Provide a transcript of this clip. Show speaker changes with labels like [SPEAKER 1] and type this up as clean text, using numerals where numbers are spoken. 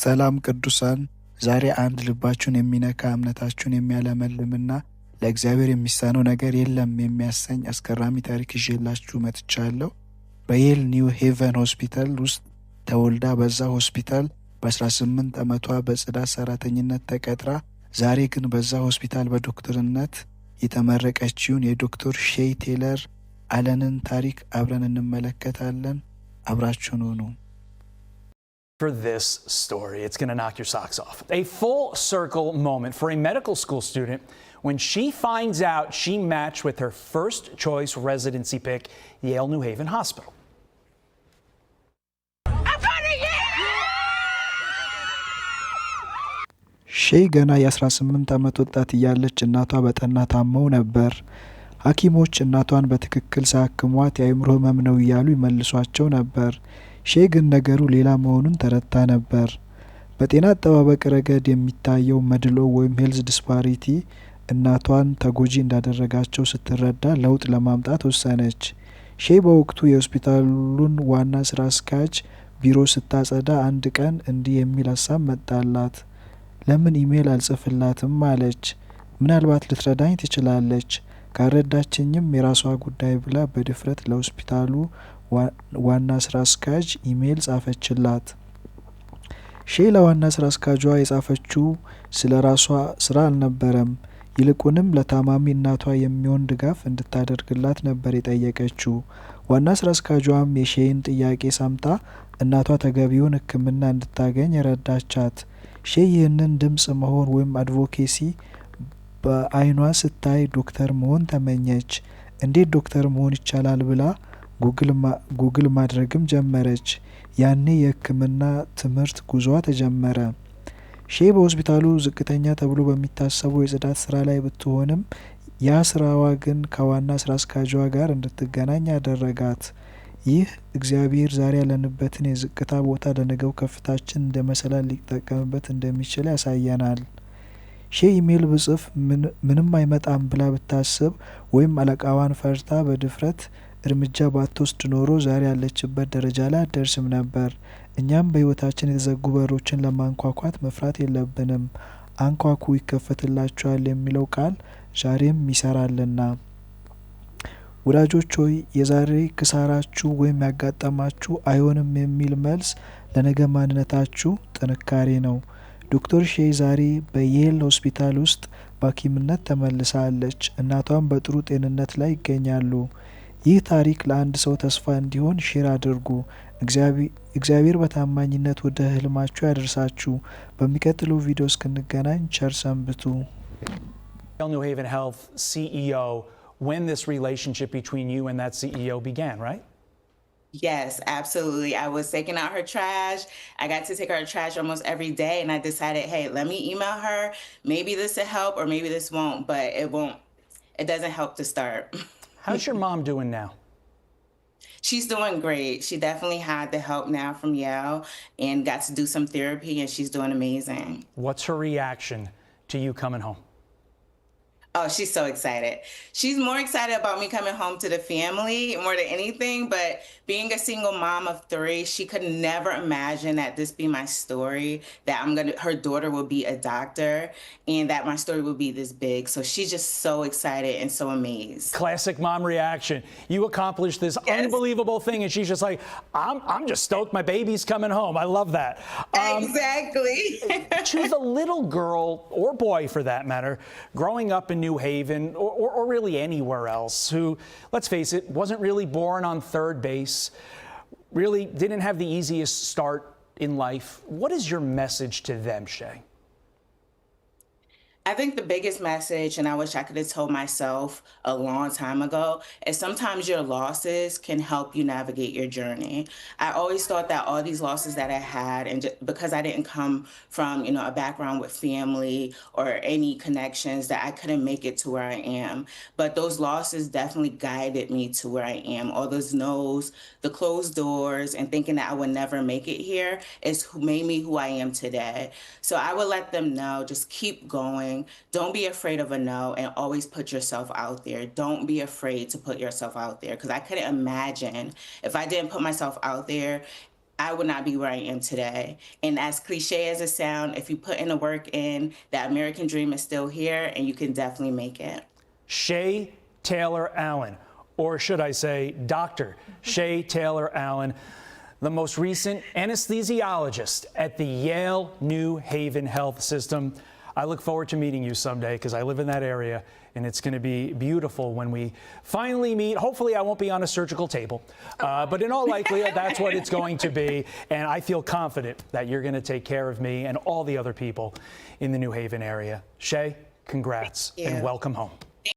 [SPEAKER 1] ሰላም ቅዱሳን፣ ዛሬ አንድ ልባችሁን የሚነካ እምነታችሁን የሚያለመልምና ለእግዚአብሔር የሚሳነው ነገር የለም የሚያሰኝ አስገራሚ ታሪክ ይዤላችሁ መጥቻለሁ። በየል ኒው ሄቨን ሆስፒታል ውስጥ ተወልዳ በዛ ሆስፒታል በ18 ዓመቷ በጽዳት ሰራተኝነት ተቀጥራ ዛሬ ግን በዛ ሆስፒታል በዶክተርነት የተመረቀችውን የዶክተር ሼይ ቴለር አለንን ታሪክ አብረን እንመለከታለን። አብራችሁን ሁኑ።
[SPEAKER 2] For this story, it's going to knock your socks off. A full circle moment for a medical school student when she finds out she matched with her first choice residency pick, Yale New Haven Hospital.
[SPEAKER 1] ሼይ ገና የ18 ዓመት ወጣት እያለች እናቷ በጠና ታመው ነበር። ሐኪሞች እናቷን በትክክል ሳያክሟት የአእምሮ ህመም ነው እያሉ ይመልሷቸው ነበር። ሼይ ግን ነገሩ ሌላ መሆኑን ተረድታ ነበር። በጤና አጠባበቅ ረገድ የሚታየው መድሎ ወይም ሄልዝ ዲስፓሪቲ እናቷን ተጎጂ እንዳደረጋቸው ስትረዳ ለውጥ ለማምጣት ወሰነች። ሼይ በወቅቱ የሆስፒታሉን ዋና ስራ አስኪያጅ ቢሮ ስታጸዳ አንድ ቀን እንዲህ የሚል ሀሳብ መጣላት። ለምን ኢሜል አልጽፍላትም አለች። ምናልባት ልትረዳኝ ትችላለች፣ ካረዳችኝም የራሷ ጉዳይ ብላ በድፍረት ለሆስፒታሉ ዋና ስራ አስኪያጅ ኢሜል ጻፈችላት። ሼይ ለዋና ስራ አስኪያጇ የጻፈችው ስለ ራሷ ስራ አልነበረም። ይልቁንም ለታማሚ እናቷ የሚሆን ድጋፍ እንድታደርግላት ነበር የጠየቀችው። ዋና ስራ አስኪያጇም የሼይን ጥያቄ ሰምታ እናቷ ተገቢውን ሕክምና እንድታገኝ ረዳቻት። ሼይ ይህንን ድምጽ መሆን ወይም አድቮኬሲ በአይኗ ስታይ ዶክተር መሆን ተመኘች። እንዴት ዶክተር መሆን ይቻላል ብላ ጉግል ማድረግም ጀመረች። ያኔ የህክምና ትምህርት ጉዞዋ ተጀመረ። ሼይ በሆስፒታሉ ዝቅተኛ ተብሎ በሚታሰበው የጽዳት ስራ ላይ ብትሆንም ያ ስራዋ ግን ከዋና ስራ አስኪያጇ ጋር እንድትገናኝ ያደረጋት። ይህ እግዚአብሔር ዛሬ ያለንበትን የዝቅታ ቦታ ለነገው ከፍታችን እንደ መሰላል ሊጠቀምበት እንደሚችል ያሳየናል። ሼይ ኢሜል ብጽፍ ምንም አይመጣም ብላ ብታስብ ወይም አለቃዋን ፈርታ በድፍረት እርምጃ ባትወስድ ኖሮ ዛሬ ያለችበት ደረጃ ላይ አትደርስም ነበር። እኛም በህይወታችን የተዘጉ በሮችን ለማንኳኳት መፍራት የለብንም። አንኳኩ ይከፈትላችኋል የሚለው ቃል ዛሬም ይሰራልና። ወዳጆች ሆይ፣ የዛሬ ክሳራችሁ ወይም ያጋጠማችሁ አይሆንም የሚል መልስ ለነገ ማንነታችሁ ጥንካሬ ነው። ዶክተር ሼይ ዛሬ በየል ሆስፒታል ውስጥ በሐኪምነት ተመልሳለች። እናቷም በጥሩ ጤንነት ላይ ይገኛሉ። ይህ ታሪክ ለአንድ ሰው ተስፋ እንዲሆን ሼር አድርጉ። እግዚአብሔር በታማኝነት ወደ ህልማችሁ ያደርሳችሁ። በሚቀጥለው ቪዲዮ እስክንገናኝ ቸር ሰንብቱ።
[SPEAKER 2] Yale New Haven Health CEO, when this relationship between you and that CEO began, right?
[SPEAKER 3] Yes, absolutely. I was taking out her trash. I got to take out her trash almost every day, and I decided, hey, let me email her. Maybe this will help, or maybe this won't, but it won't. It doesn't help to start.
[SPEAKER 2] How's your mom doing now?
[SPEAKER 3] She's doing great. She definitely had the help now from Yale and got to do some therapy, and she's doing amazing.
[SPEAKER 2] What's her reaction to you coming home?
[SPEAKER 3] Oh, she's so excited. She's more excited about me coming home to the family more than anything, but being a single mom of 3, she could never imagine that this be my story, that her daughter will be a doctor and that my story will be this big. So she's just so excited and so amazed.
[SPEAKER 2] Classic mom reaction. You accomplished this unbelievable thing and she's just like, I'm just stoked my baby's coming home. I love that.
[SPEAKER 3] Exactly.
[SPEAKER 2] To the little girl, or boy for that matter, growing up in New Haven or really anywhere else who, let's face it, wasn't really born on third base, really didn't have the easiest start in life. What is your message to them, ሼይ?
[SPEAKER 3] I think the biggest message, and I wish I could have told myself a long time ago, is sometimes your losses can help you navigate your journey. I always thought that all these losses that I had, and because I didn't come from, a background with family or any connections, that I couldn't make it to where I am. But those losses definitely guided me to where I am. All those no's, the closed doors, and thinking that I would never make it here is who made me who I am today. So I would let them know, just keep going. Don't be afraid of a no, and always put yourself out there. Don't be afraid to put yourself out there, because I couldn't imagine if I didn't put myself out there, I would not be where I am today. And as cliche as it sounds, if you put in the work in, that American dream is still here and you can definitely make it.
[SPEAKER 2] Shay Taylor Allen, or should I say Dr. Shay Taylor Allen, the most recent anesthesiologist at the Yale New Haven Health System. I look forward to meeting you someday because I live in that area, and it's going to be beautiful when we finally meet. Hopefully I won't be on a surgical table, but in all likelihood, that's what it's going to be. And I feel confident that you're going to take care of me and all the other people in the New Haven area. Shay, congrats and welcome home.